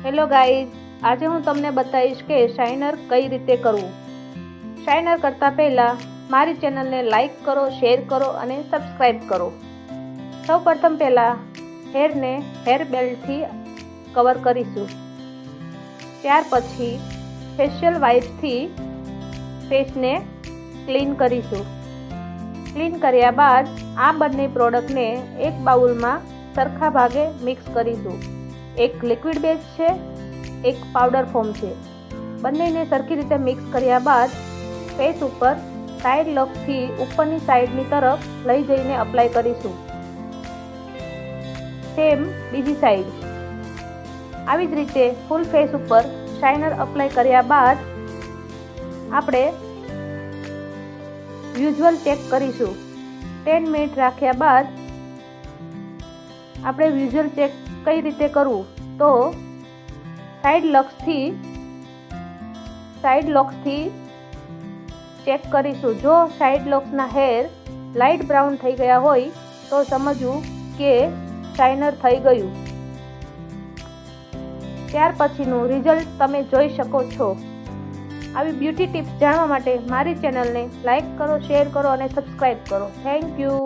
Hello guys, આજે હું તમને બતાવીશ કે શાઇનર કઈ રીતે કરવું. શાઇનર કરતાં પહેલાં મારી ચેનલને લાઈક કરો, શેર કરો અને સબસ્ક્રાઈબ કરો. સૌપ્રથમ પહેલાં હેરને હેર બેલ્ટથી કવર કરીશું. ત્યાર પછી ફેશિયલ વાઇપ્સથી ફેસને ક્લીન કરીશું. ક્લીન કર્યા બાદ આ બંને પ્રોડક્ટને એક બાઉલમાં સરખા ભાગે મિક્સ કરીશું. એક લિક્વિડ બેઝ છે, એક પાવડર ફોર્મ છે. બંનેને સરખી રીતે મિક્સ કર્યા બાદ ફેસ ઉપર સાઇડ લોકથી ઉપરની સાઈડની તરફ લઈ જઈને અપ્લાય કરીશું. સેમ બીજી સાઈડ. આવી જ રીતે ફૂલ ફેસ ઉપર શાઇનર અપ્લાય કર્યા બાદ આપણે વિઝ્યુઅલ ચેક કરીશું. 10 મિનિટ રાખ્યા બાદ આપણે વિઝ્યુઅલ ચેક કઈ રીતે કરવું તો સાઇડ લોક્સથી ચેક કરીશું. જો સાઇડ લોક્સના હેર લાઇટ બ્રાઉન થઈ ગયા હોય તો સમજવું કે શાઇનર થઈ ગયું. ત્યાર પછીનું રિઝલ્ટ તમે જોઈ શકો છો. આવી બ્યુટી ટિપ્સ જાણવા માટે મારી ચેનલને લાઈક કરો, શેર કરો અને સબસ્ક્રાઈબ કરો. Thank you.